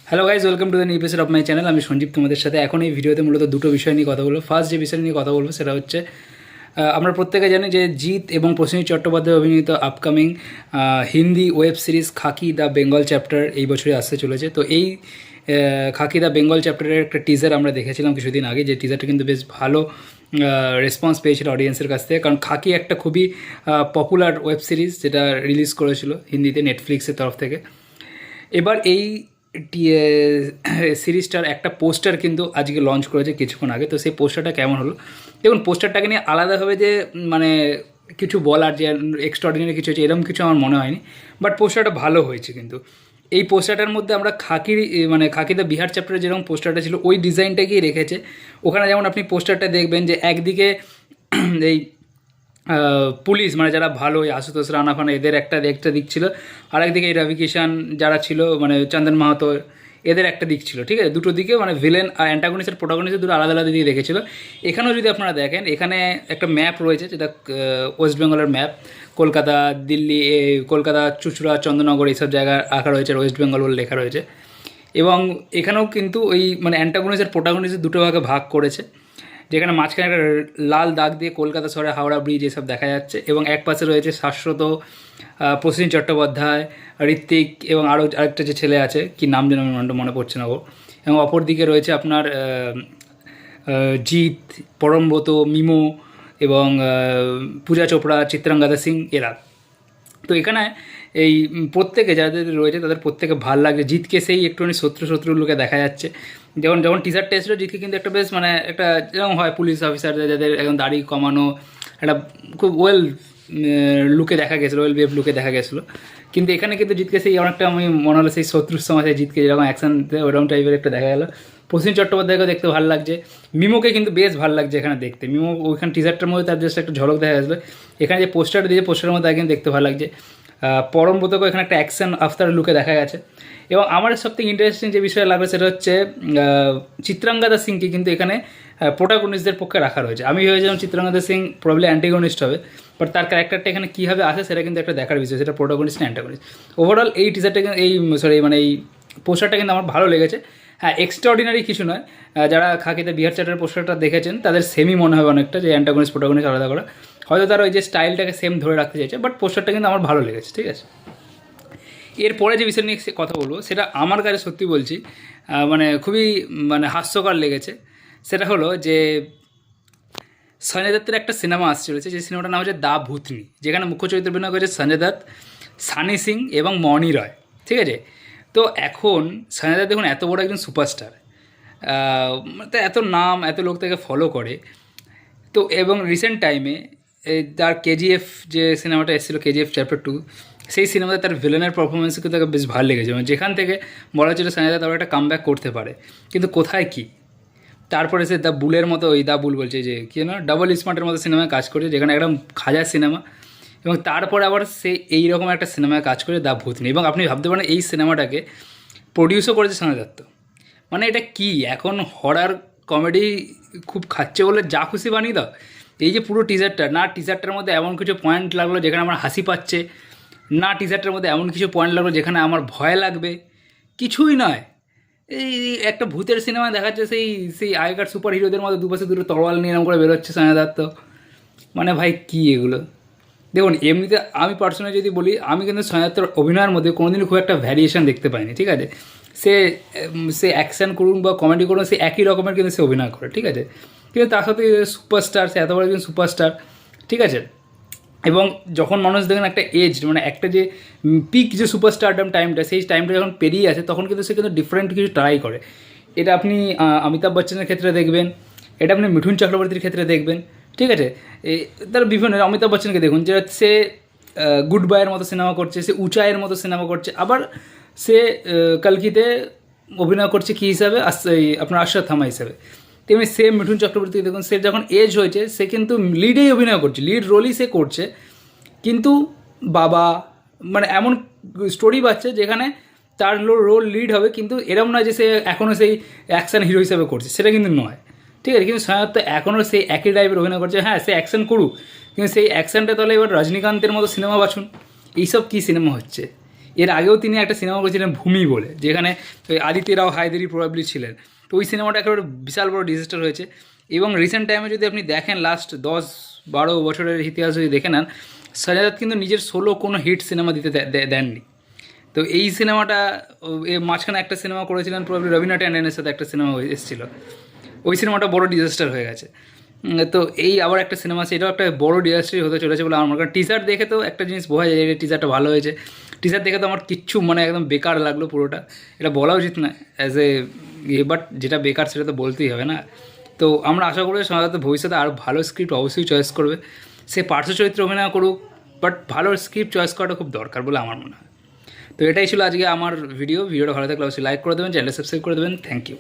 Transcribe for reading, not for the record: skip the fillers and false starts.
Hello guys, welcome to the new episode of my channel. আমি সঞ্জীব তোমাদের সাথে এখন এই ভিডিওতে মূলত দুটো বিষয় নিয়ে কথা বলবো। ফার্স্ট যে বিষয় নিয়ে কথা বলবো সেটা হচ্ছে আমরা প্রত্যেকে জানি যে জিৎ এবং প্রসেনজিৎ চট্টোপাধ্যায় অভিনীত upcoming Hindi web series Khakee the Bengal chapter এই বছরই আসতে চলেছে। তো এই খাকি দ্য বেঙ্গল চ্যাপ্টারের একটা টিজার আমরা দেখেছিলাম কিছুদিন আগে, যে টিজারটা কিন্তু বেশ ভালো রেসপন্স পেয়েছিল অডিয়েন্সের কাছ থেকে, কারণ খাকি একটা খুবই পপুলার ওয়েব সিরিজ যেটা রিলিজ করেছিল হিন্দিতে নেটফ্লিক্সের তরফ থেকে। এবার এই সিরিজটার একটা পোস্টার কিন্তু আজকে লঞ্চ করেছে কিছুক্ষণ আগে। তো সেই পোস্টারটা কেমন হলো দেখুন। পোস্টারটাকে নিয়ে আলাদাভাবে যে মানে কিছু বলার যে এক্সট্রাঅর্ডিনারি কিছু হয়েছে এরকম কিছু আমার মনে হয়নি, বাট পোস্টারটা ভালো হয়েছে। কিন্তু এই পোস্টারটার মধ্যে আমরা খাকির মানে খাকি দ্য বিহার চ্যাপ্টারে যেরকম পোস্টারটা ছিল ওই ডিজাইনটাকেই রেখেছে। ওখানে যেমন আপনি পোস্টারটা দেখবেন যে একদিকে এই পুলিশ মানে যারা ভালো, ওই আশুতোষ রানা ফানা এদের একটা দিক ছিল, আর একদিকে এই রবি কিষান যারা ছিল মানে চন্দন মাহাতো এদের একটা দিক ছিল। ঠিক আছে, দুটো দিকে মানে ভিলেন আর অ্যান্টাগনিস্ট প্রোটাগনিস্ট দুটো আলাদা আলাদা দিকে দেখেছিল। এখানেও যদি আপনারা দেখেন, এখানে একটা ম্যাপ রয়েছে যেটা ওয়েস্ট বেঙ্গলের ম্যাপ। কলকাতা, দিল্লি, কলকাতা, চুঁচুড়া, চন্দ্রনগর এইসব জায়গায় আঁকা রয়েছে, ওয়েস্ট বেঙ্গল বলে লেখা রয়েছে। এবং এখানেও কিন্তু ওই মানে অ্যান্টাগনিস্ট আর প্রোটাগনিস্ট দুটো ভাগে ভাগ করেছে, যেখানে মাঝখানে একটা লাল দাগ দিয়ে কলকাতা শহরে হাওড়া ব্রিজ এসব দেখা যাচ্ছে। এবং এক পাশে রয়েছে শাশ্বত, প্রসেনজিৎ চট্টোপাধ্যায়, ঋত্বিক এবং আরেকটা যে ছেলে আছে, কি নাম যেন আমার মনে পড়ছে না ও। এবং অপর দিকে রয়েছে আপনার জিৎ, পরমব্রত, মিমো এবং পূজা চোপড়া, চিত্রাঙ্গদা সিং এরা। তো এখানে এই প্রত্যেকে যাদের রয়েছে তাদের প্রত্যেকে ভাল লাগছে। জিতকে সেই একটুখানি শত্রু লোকে দেখা যাচ্ছে। যখন টিজারটা এসেছিলো জিতকে কিন্তু একটা বেশ মানে একটা যেরকম হয় পুলিশ অফিসারদের যাদের একদম দাড়ি কমানো একটা খুব ওয়েল লুকে দেখা গেছিলো, ওয়েল বিহেভ লুকে দেখা গেছিলো। কিন্তু এখানে কিন্তু জিতকে সেই অনেকটা আমি মনে হলো সেই শত্রুর সমাজে জিতকে যেরকম অ্যাকশন ওরকম টাইপের একটা দেখা গেলো। প্রসেনজিৎ চট্টোপাধ্যায়কে দেখতে ভালো লাগছে, মিমোকে কিন্তু বেশ ভালো লাগছে এখানে দেখতে। মিমো ওইখানে টিজারটার মধ্যে তার জাস্ট একটা ঝলক দেখা গেছিলো, এখানে যে পোস্টারটা দিয়েছে পোস্টারের মধ্যে একদিন দেখতে ভালো লাগছে। পরমব্রতকে এখানে একটা অ্যাকশন আফটার লুকে দেখা গেছে। এবং আমার সবথেকে ইন্টারেস্টিং যে বিষয় লাগবে সেটা হচ্ছে চিত্রাঙ্গদা সিংকে কিন্তু এখানে প্রোটাগনিস্টদের পক্ষে রাখা রয়েছে। আমি ভেবেছিলাম চিত্রাঙ্গদা সিং প্রবলি অ্যান্টিগনিস্ট হবে, বাট তার ক্যারেক্টারটা এখানে কীভাবে আসে সেটা কিন্তু একটা দেখার বিষয়, সেটা প্রোটাগনিস্ট না অ্যান্টাগনিস্ট। ওভারঅল এই টিজারটা মানে এই পোস্টারটা কিন্তু আমার ভালো লেগেছে। হ্যাঁ, এক্সট্রাঅর্ডিনারি কিছু নয়। যারা খাকিতে বিহার চ্যাপ্টারের পোস্টারটা দেখেছেন তাদের সেমই মনে হবে অনেকটা, যে অ্যান্টাগনিস্ট প্রোটাগনিস্ট আলাদা করা। হয়তো তারা ওই যে স্টাইলটাকে সেম ধরে রাখতে চাইছে, বাট পোস্টারটা কিন্তু আমার ভালো লেগেছে। ঠিক আছে, এরপরে যে বিষয় নিয়ে কথা বলবো সেটা আমার কাছে সত্যি বলছি মানে খুবই মানে হাস্যকর লেগেছে। সেটা হলো যে সঞ্জয় দত্তের একটা সিনেমা আসছে রয়েছে, যে সিনেমাটার নাম হচ্ছে দা ভূতনি, যেখানে মুখ্য চরিত্র অভিনয় করেছে সঞ্জয় দত্ত, সানি সিং এবং মনি রয়। ঠিক আছে, তো এখন সঞ্জয় দত্ত দেখুন এত বড় একজন সুপারস্টার, তো এত নাম, এত লোক তাকে ফলো করে। তো এবং রিসেন্ট টাইমে তার কেজিএফ যে সিনেমাটা এসেছিলো, কেজিএফ চ্যাপ্টার 2, সেই সিনেমাতে তার ভিলেনের পারফরমেন্সকে তাকে বেশ ভালো লেগেছে। মানে যেখান থেকে বলা হচ্ছিল সঞ্জয় দত্ত আবার একটা কামব্যাক করতে পারে, কিন্তু কোথায় কী। তারপরে সে দ্য বুলের মতো, ওই দ্য বুল বলছে যে কী না, ডাবল স্মার্টের মতো সিনেমায় কাজ করছে, যেখানে একদম খাজার সিনেমা। এবং তারপরে আবার সে এইরকম একটা সিনেমায় কাজ করে দ্য ভূতনি। এবং আপনি ভাবতে পারেন এই সিনেমাটাকে প্রডিউসও করেছে সঞ্জয় দত্ত। মানে এটা কি এখন হরার কমেডি খুব খাচ্ছে বলে যা খুশি বানিয়ে দাও। এই যে পুরো টিজারটা, না টিজারটার মধ্যে এমন কিছু পয়েন্ট লাগলো যেখানে আমার হাসি পাচ্ছে, না টিজারটার মধ্যে এমন কিছু পয়েন্ট লাগলো যেখানে আমার ভয় লাগবে, কিছুই নয়। এই একটা ভূতের সিনেমা দেখাচ্ছে, সেই সেই আগেকার সুপার হিরোদের মধ্যে দুপাশে দুটো তরোয়াল নিয়ে এরকম করে বেরোচ্ছে সঞ্জয় দত্ত। মানে ভাই কী এগুলো। দেখুন এমনিতে আমি পার্সোনালি যদি বলি, আমি কিন্তু সঞ্জয় দত্তর অভিনয়ের মধ্যে কোনোদিনই খুব একটা ভ্যারিয়েশন দেখতে পাইনি। ঠিক আছে, সে সে অ্যাকশান করুন বা কমেডি করুন, সে একই রকমের কিন্তু সে অভিনয় করে। ঠিক আছে, কিন্তু তার সাথে সুপারস্টার, সে এত বড় একজন সুপারস্টার। ঠিক আছে, এবং যখন মানুষ দেখেন একটা এজ মানে একটা যে পিক যে সুপারস্টারডাম টাইমটা, সেই টাইমটা যখন পেরিয়ে আসে তখন কিন্তু সে কিন্তু ডিফারেন্ট কিছু ট্রাই করে। এটা আপনি অমিতাভ বচ্চনের ক্ষেত্রে দেখবেন, এটা আপনি মিঠুন চক্রবর্তীর ক্ষেত্রে দেখবেন। ঠিক আছে, তার বিভিন্ন, অমিতাভ বচ্চনকে দেখুন যে সে গুড বাইয়ের মতো সিনেমা করছে, সে উঁচাইয়ের মতো সিনেমা করছে, আবার সে কালকিতে অভিনয় করছে কী হিসাবে, আপনার অশ্বত্থামা হিসাবে। তেমনি সেম মিঠুন চক্রবর্তী দেখুন, সে যখন এজ হয়েছে সে কিন্তু লিডেই অভিনয় করছে, লিড রোলই সে করছে, কিন্তু বাবা মানে এমন স্টোরি পাচ্ছে যেখানে তার রোল লিড হবে, কিন্তু এরম নয় যে সে এখনও সেই অ্যাকশান হিরো হিসাবে করছে, সেটা কিন্তু নয়। ঠিক আছে, কিন্তু সাধারণত এখনও সেই একই টাইপের অভিনয় করছে। হ্যাঁ, সে অ্যাকশন করুক, কিন্তু সেই অ্যাকশানটা তাহলে এবার রজনীকান্তের মতো সিনেমা বাছুন। এইসব কী সিনেমা হচ্ছে, এর আগেও তিনি একটা সিনেমা করেছিলেন ভূমি বলে, যেখানে ওই আদিত্য রাও হায়দারি প্রবাবলি ছিলেন। তো ওই সিনেমাটা একেবারে বিশাল বড় ডিজাস্টার হয়েছে। এবং রিসেন্ট টাইমে যদি আপনি দেখেন, লাস্ট 10-12 বছরের ইতিহাস যদি দেখে নেন, সঞ্জয় দত্ত কিন্তু নিজের সোলো কোনো হিট সিনেমা দিতে দেননি। তো এই সিনেমাটা এর মাঝখানে একটা সিনেমা করেছিলেন প্রবাবলি রবীন্দ্র ট্যান্ডনের সাথে একটা সিনেমা এসেছিলো, ওই সিনেমাটা বড় ডিজাস্টার হয়ে গেছে। তো এই আবার একটা সিনেমা আছে, এটাও একটা বড় ডিজাস্টারই হতে চলেছে বলে আমার মনে হয়। টিজার দেখে তো একটা জিনিস বোঝা যায় যে টিজারটা ভালো হয়েছে। টিজার দেখে তো আমার কিচ্ছু মানে একদম বেকার লাগলো পুরোটা। এটা বলা উচিত না অ্যাজ এ বাট যেটা বেকার সেটা তো বলতেই হবে না। তো আমরা আশা করি সাধারণত ভবিষ্যতে আরও ভালো স্ক্রিপ্ট অবশ্যই চয়েস করবে। সে পার্শ্ব চরিত্রে অভিনয় করুক, বাট ভালো স্ক্রিপ্ট চয়েস করাটা খুব দরকার বলে আমার মনে হয়। তো এটাই ছিল আজকে আমার ভিডিওটা ভালো থাকলে অবশ্যই লাইক করে দেবেন, চ্যানেলটা সাবস্ক্রাইব করে দেবেন। Thank you.